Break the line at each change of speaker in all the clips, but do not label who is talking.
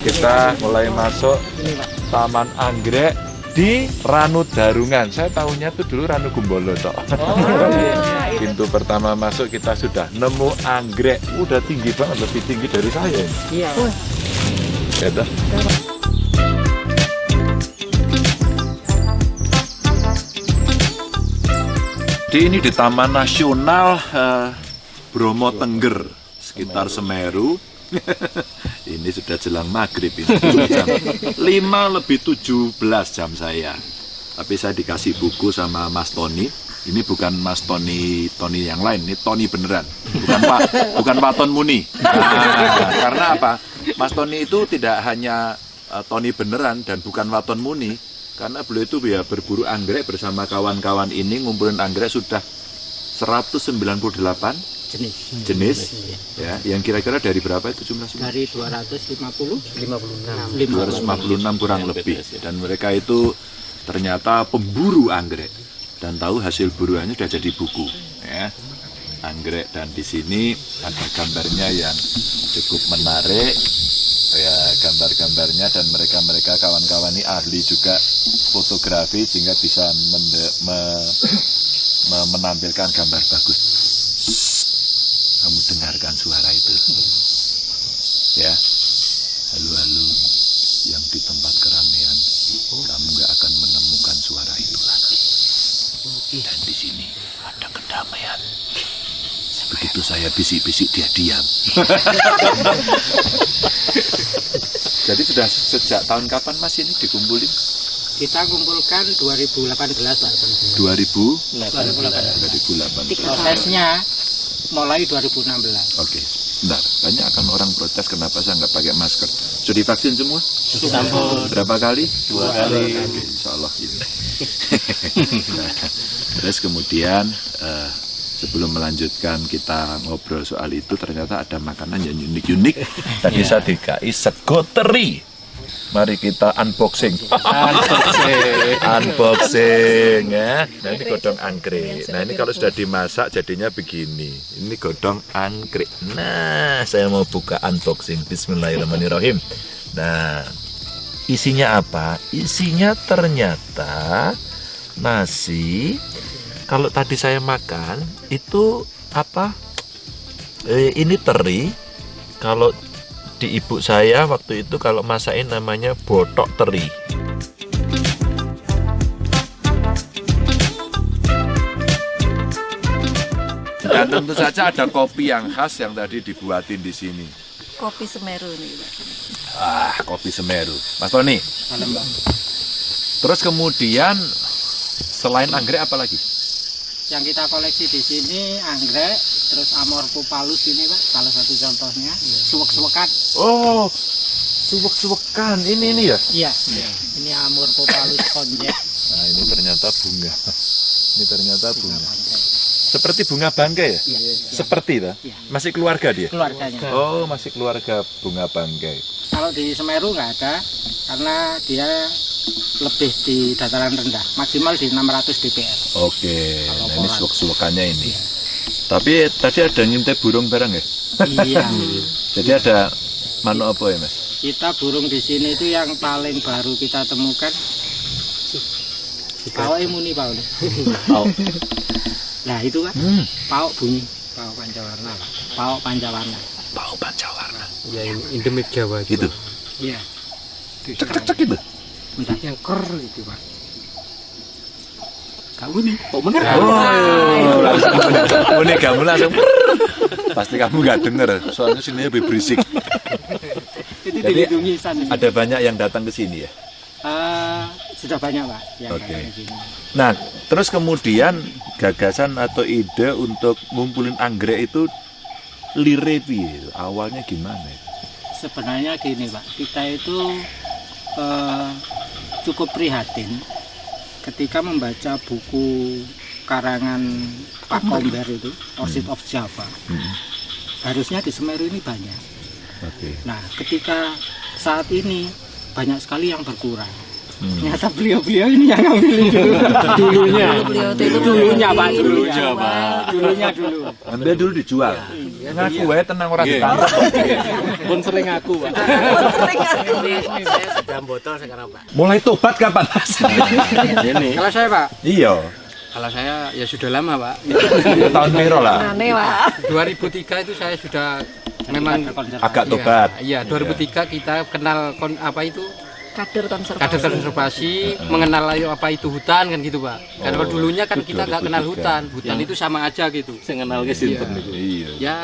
Kita mulai masuk Taman Anggrek di Ranu Darungan. Saya tahunya tuh dulu Ranu Gumbolo toh. Pintu pertama masuk kita sudah nemu anggrek. Udah tinggi banget, lebih tinggi dari saya.
Iya.
Ya toh? Ini di Taman Nasional Bromo Tengger, sekitar Semeru. Ini sudah jelang maghrib ini. Jam 5:17 jam saya. Tapi saya dikasih buku sama Mas Tony. Ini bukan Mas Tony yang lain, ini Tony beneran. Bukan Pak Ton Muni. Nah, karena apa? Mas Tony itu tidak hanya Tony beneran dan bukan Waton Muni. Karena beliau itu ya berburu anggrek bersama kawan-kawan ini, ngumpulin anggrek sudah 198 jenis ya, yang kira-kira dari berapa itu jumlah?
Dari 256
kurang lebih. Dan mereka itu ternyata pemburu anggrek dan tahu hasil buruannya sudah jadi buku ya. Anggrek, dan di sini ada gambarnya yang cukup menarik ya, gambar-gambarnya, dan mereka kawan-kawan ini ahli juga fotografi sehingga bisa menampilkan gambar bagus. Kamu dengarkan suara itu ya, halo-halo yang di tempat keramaian, kamu nggak akan menemukan suara itu lagi. Dan di sini ada kedamaian. Begitu saya bisik-bisik dia diam. Jadi sudah sejak tahun kapan Mas ini dikumpulin?
Kita kumpulkan 2018 Pak.
2018.
Prosesnya mulai 2016.
Oke, bentar. Banyak akan orang protes kenapa saya nggak pakai masker. Sudah divaksin semua?
Sudah.
Berapa kali?
2 kali.
Oke, insya Allah ini. Nah, terus kemudian sebelum melanjutkan kita ngobrol soal itu, ternyata ada makanan yang unik-unik. Tadi saya DKI sego teri. Mari kita unboxing. Unboxing ya. Nah, ini godong anggrek. Nah, ini kalau sudah dimasak jadinya begini. Ini godong anggrek. Nah, saya mau buka unboxing. Bismillahirrahmanirrahim. Nah, isinya apa? Isinya ternyata nasi. Kalau tadi saya makan itu apa? Ini teri. Kalau di ibu saya waktu itu kalau masakin namanya botok teri. Dan tentu saja ada kopi yang khas yang tadi dibuatin di sini.
Kopi Semeru nih, Pak.
Kopi Semeru. Mas Tony. Terus kemudian selain anggrek apa lagi?
Yang kita koleksi di sini anggrek, terus amorphopalus ini Pak, salah satu contohnya. Suwek-suwekan.
Oh, suwek-suwekan. Ini ya?
Iya. Ini amorphopalus konjek.
Nah, ini ternyata bunga. Ini ternyata bunga. Seperti bunga bangkai ya?
Iya.
Seperti itu?
Iya.
Masih keluarga dia?
Keluarganya.
Oh, masih keluarga bunga bangkai.
Kalau di Semeru nggak ada, karena dia lebih di dataran rendah, maksimal di 600 dpl.
Oke,
Kalau
nah ini
pohon.
suwek-suwekannya ini.
Iya.
Tapi tadi ada ngintip burung bareng ya?
Iya.
Jadi ada manuk apa ya Mas?
Kita burung di sini itu yang paling baru kita temukan. Pauk muni pauk.
Pauk.
Nah itu kan, pauk bunyi. Pauk pancawarna. Pauk pancawarna.
Pauk pancawarna.
Ya ini endemik Jawa
Gitu.
Iya.
Cek itu.
Bentar. Yang ker itu Pak. Kamu nih, kok bener?
Ini kamu langsung. Pasti kamu nggak denger, soalnya sini lebih berisik.
Itu
Jadi,
dilindungi sana.
Ada banyak yang datang ke sini ya.
Sudah banyak Pak. Yang
Oke.
datang ke sini.
Nah, terus kemudian gagasan atau ide untuk ngumpulin anggrek itu lirepi, awalnya gimana?
Sebenarnya gini Pak, kita itu cukup prihatin ketika membaca buku karangan Pak Komber itu, Orchid of Java. Harusnya di Semeru ini banyak.
Oke.
Nah, ketika saat ini banyak sekali yang berkurang. Ternyata beliau-beliau ini yang ngambil dulu. Dulunya.
Beliau itu
Dulunya Pak,
Dulunya, Pak.
Dulunya dulu.
Ambil dulu dijual. Ngaku wae tenang orang ditangkap.
Pun sering aku, Pak.
sering aku.
Saya sudah botol sekarang, Pak.
Mulai tobat kapan, Mas?
Ini
Kalau saya Pak,
Iya.
kalau saya ya sudah lama Pak.
Tahun piro lah.
Aneh, Pak.
2003 itu saya sudah memang
Agak tobat.
Iya, 2003 kita kenal apa itu
Kader konservasi.
kader konservasi, mengenal ayo apa itu hutan kan gitu Pak. Karena kalau dulunya kan kita nggak kenal hutan, hutan itu sama aja gitu.
saya kenal ke sinten niku.
Iya.
Ya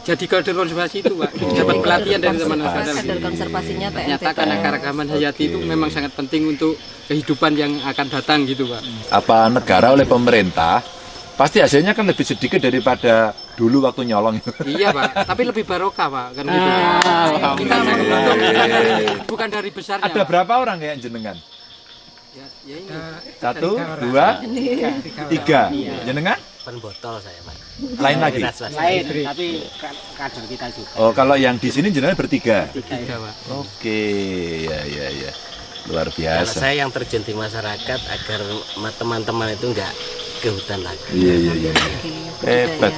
jadi kader konservasi itu Pak, dapat pelatihan dari teman-teman.
Kader konservasinya TNT.
Ternyata keanekaragaman hayati itu memang sangat penting untuk kehidupan yang akan datang gitu Pak.
Apa negara oleh pemerintah pasti hasilnya kan lebih sedikit daripada dulu waktu nyolong.
Iya Pak, tapi lebih barokah Pak kan gitu. Kita bukan dari besarnya.
Ada
Pak.
berapa orang kayak jenengan?
Ya ini.
1, 2, 3. Jenengan?
Pen botol saya, Pak.
Lain lagi.
Lain, tapi kader kita juga.
Oh, kalau yang di sini jenengan bertiga.
Tiga Pak.
Oke, ya. Luar
Kalau
biasa.
saya yang terjun di masyarakat agar teman-teman itu enggak ke hutan lagi.
Iya. Hebat.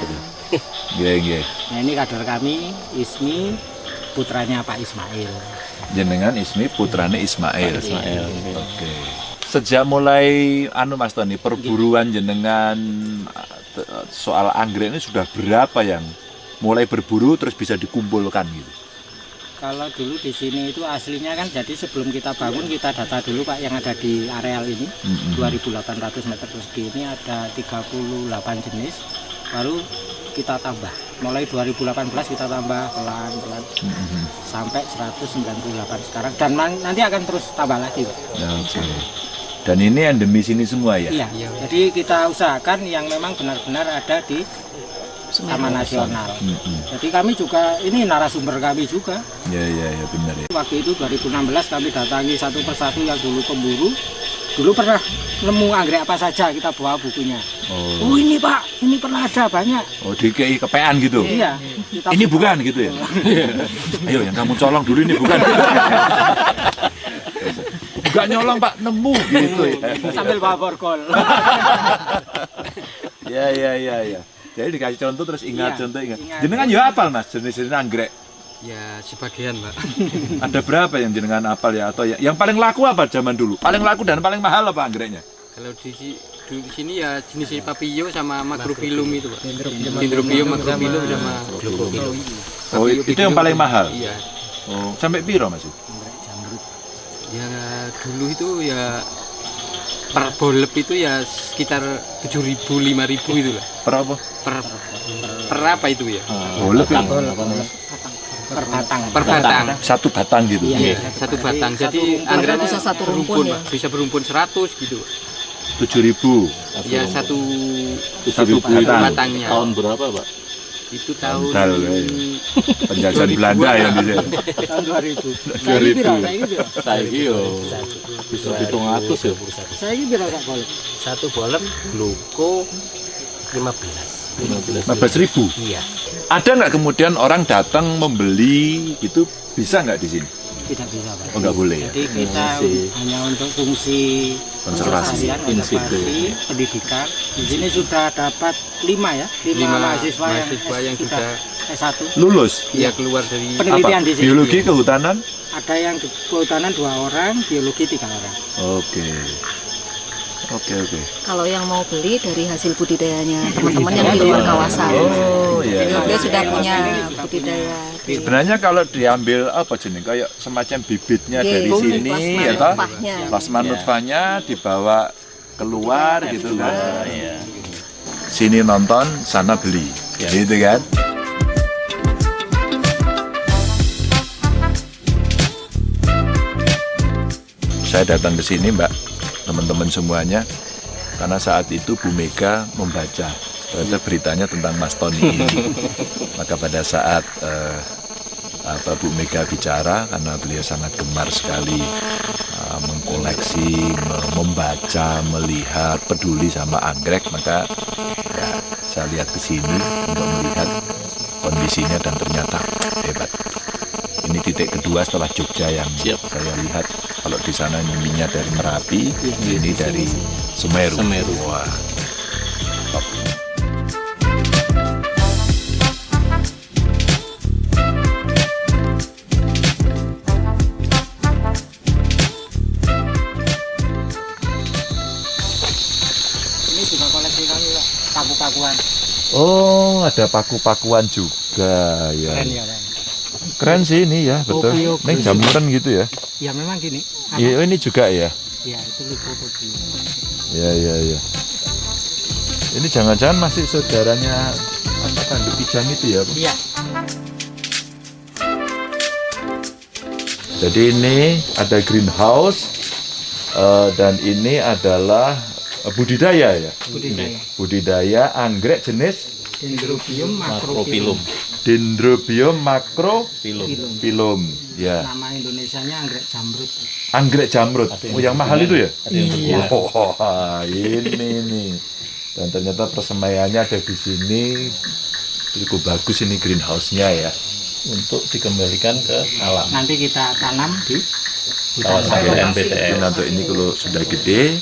Iya.
Nah ini kader kami, Ismi, putranya Pak Ismail.
Jenengan Ismi putrane Ismail. Oke. Sejak mulai Mas Tony perburuan jenengan soal anggrek ini sudah berapa yang mulai berburu terus bisa dikumpulkan gitu?
Kalau dulu di sini itu aslinya kan jadi sebelum kita bangun kita data dulu Pak yang ada di areal ini 2.800 meter persegi ini ada 38 jenis baru kita tambah mulai 2018 kita tambah pelan-pelan sampai 198 sekarang dan nanti akan terus tambah lagi Pak.
Oke. Dan ini endemis ini semua ya?
Iya, jadi kita usahakan yang memang benar-benar ada di Taman Nasional. Jadi kami juga, ini narasumber kami juga.
Iya, benar ya.
Waktu itu 2016 kami datangi satu persatu yang dulu pemburu. Dulu pernah nemu anggrek apa saja, kita bawa bukunya. Oh ini Pak, ini pernah ada banyak.
Oh, di kepean gitu?
Iya.
Ini bukan gitu ya? Ayo yang kamu colong dulu ini bukan. Enggak nyolong Pak, nemu gitu ya.
Sambil bawa borgol.
Ya. Jadi dikasih contoh terus ingat.
Ingat.
Jenengan ya apal Mas jenis-jenis anggrek?
Ya sebagian Pak.
Ada berapa yang jenengan apal ya atau yang paling laku apa zaman dulu? Paling laku dan paling mahal apa anggreknya?
Kalau di sini ya jenis papio sama macrophyllum itu Pak. Dendrobium, macrophyllum sama globophyllum.
Oh, itu yang paling mahal?
Iya.
Oh, sampai piro Mas?
Ya dulu itu ya per bolep itu ya sekitar 7.000 5.000 itu lah.
Per apa?
Per apa itu ya?
Bolep ya?
Per batang.
Satu batang gitu.
Iya, satu batang. Jadi anggreknya
bisa satu rumpun ya?
Bisa berumpun 100 gitu.
7.000.
Ya satu
batang.
batangnya.
Tahun berapa, Pak?
Itu tahun
Antal, penjajahan Belanda yang di sini.
tahun 2000.
2000.
Saiki yo bisa 700 ya.
Saya ini berapa bolep?
Satu bolem gluko 15.
15.000.
Iya.
Ada nggak kemudian orang datang membeli itu bisa nggak di sini?
Tidak bisa Pak.
Oh nggak boleh ya?
Jadi kita hanya untuk fungsi
Konservasi.
konservasi, pendidikan. Di sini sudah dapat 5 ya, 5 mahasiswa yang sudah S1.
Lulus?
Iya keluar dari
Apa?
penelitian di sini.
Biologi kehutanan?
Ada yang di kehutanan 2 orang, biologi 3 orang.
Oke.
Kalau yang mau beli dari hasil budidayanya teman-teman yang di luar kawasan.
Oh iya.
Dia sudah punya budidaya.
Sebenarnya kalau diambil apa jenis kayak semacam bibitnya
Iya,
dari sini
plasma
ya toh?
nutfahnya.
Plasma nutfahnya dibawa keluar gitu kan. Sini nonton, sana beli. Gitu kan? Saya datang ke sini, Mbak, teman-teman semuanya, karena saat itu Bu Mega membaca beritanya tentang Mas Tony ini. Maka pada saat Bu Mega bicara, karena beliau sangat gemar sekali mengkoleksi, membaca, melihat, peduli sama anggrek, maka ya, saya lihat ke sini untuk melihat kondisinya dan ternyata hebat. Ini ini titik kedua setelah Jogja yang saya lihat. Kalau di sana minyak dari Merapi, ini dari Semeru. Wah. Top.
Ini juga koleksi kami Pak, paku-pakuan.
Oh, ada paku-pakuan juga ya.
Keren ya Pak.
Keren sih ini ya, betul. Ini jamuran gitu ya.
Ya memang gini.
Iya, ini juga ya.
Ya itu lipo-lipo.
Ya. Ini jangan-jangan masih saudaranya apa Tanduk Kijang itu ya, Pak?
Iya.
Jadi ini ada greenhouse dan ini adalah budidaya ya. Budidaya anggrek jenis
Dendrobium
Makropilum.
Dendrobium macropilum. Ya.
Nama Indonesianya anggrek jamrut.
Anggrek jamrut. Oh, yang mahal itu ya?
Iya.
Oh, ini nih. Dan ternyata persemaiannya ada di sini. Cukup bagus ini greenhouse-nya ya.
Untuk dikembalikan ke alam.
Nanti kita tanam di
Kawasan
Jadi
NPTS.
nanti ini kalau sudah gede,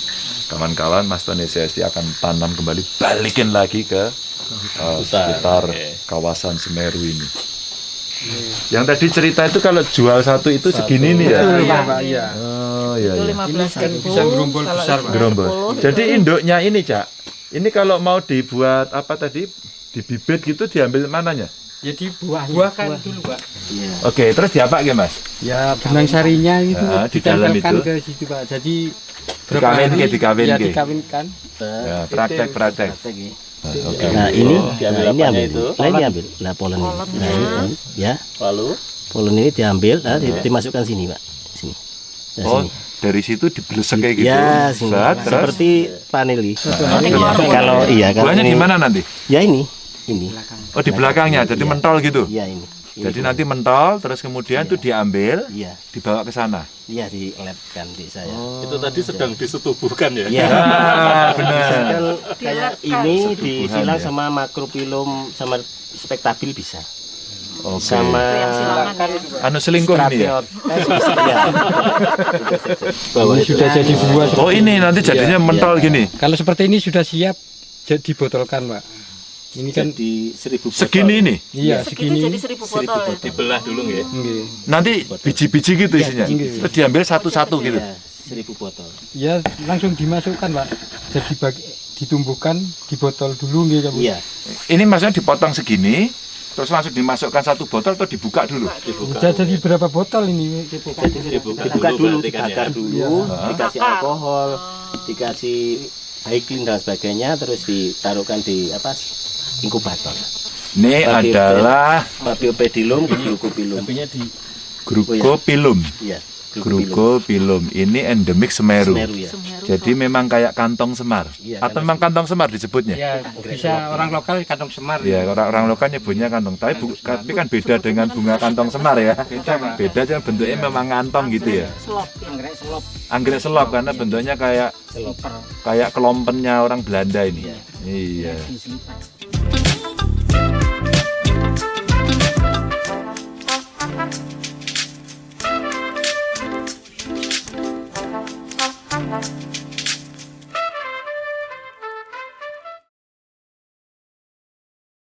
kawan-kawan Mas Tony CST akan tanam kembali, balikin lagi ke sekitar kawasan Semeru ini. Yang tadi cerita itu kalau jual satu itu segini nih ya?
Iya, Pak, iya.
Oh iya.
Itu
Iya.
15.000.
bisa gerombol
kalau
besar, Pak.
Gerombol.
10,
Jadi
itu
induknya ini Cak, ini kalau mau dibuat apa tadi, dibibit gitu diambil mananya?
Jadi buah kan dulu Pak.
Oke, terus diapa ya Mas?
Ya benang sarinya itu
Nah, di dalam
ditempelkan
itu.
ke situ Pak. Jadi
Dikawin.
ya dikawinkan.
Ya, praktek. Oke.
Nah ini,
Diambil
nah, ini
apanya
ambil.
itu?
Nah ini ambil. Nah polen ini. Nah ini polen. Ya,
Lalu
polen ini diambil, nah, dimasukkan sini Pak. Sini. Nah,
Oh,
sini.
dari situ dibeleseng kayak gitu.
Ya, sini.
Set, terus
Seperti paneli.
Nanti
Iya,
keluar
kalau iya kalau
buahnya
ini,
di mana nanti?
ya ini.
Oh, di belakangnya. Jadi
Iya.
mentol gitu.
Iya ini.
Jadi nanti mentol, terus kemudian itu diambil,
Iya,
dibawa ke sana.
iya dilabkan di saya.
itu tadi sedang disetubuhkan ya.
Iya.
Ah, benar.
Misalkan kayak ini
Setubuhan,
disilang
ya.
sama makropilum sama spektabil bisa.
Oke.
Sama
Itu yang silangan ya.
Anu selingkuh ini ya?
Iya.
Ini sudah jadi buah.
Oh, ini nanti jadinya mentol gini.
Kalau seperti ini sudah siap jadi dibotolkan Pak. Ini kan
di 1000 botol.
Segini ini.
iya
Segitu
segini.
jadi 1.000 botol ya.
Dibelah dulu ya.
Nggih.
Nanti biji-biji gitu isinya.
Iya.
Terus diambil satu-satu gitu.
Iya, 1000 botol.
Ya langsung dimasukkan Pak. Jadi ditumbuhkan di botol dulu nggih kamu.
Iya.
Ini maksudnya dipotong segini, terus langsung dimasukkan satu botol atau dibuka dulu?
Udah jadi berapa botol ini?
Dibuka dulu, dibakar dulu, dikasih alkohol, dikasih high-clean dan sebagainya, terus ditaruhkan di apa inkubator.
Ini adalah
Papiopedilum, Glucopilum.
Grukopilum.
Iya.
Grukopilum. Ini endemik Semeru.
Semeru ya.
Jadi memang kayak kantong semar.
Iya,
Atau memang kantong semar disebutnya?
Ya bisa orang lokal kantong semar.
Ya, orang lokal nyebutnya kantong. Tapi kan beda dengan bunga kantong semar ya. Beda cuma bentuknya memang kantong gitu ya.
Selop.
Anggrek selop.
Anggrek selop karena bentuknya kayak kelompennya orang Belanda ini. Iya.
Diselipat.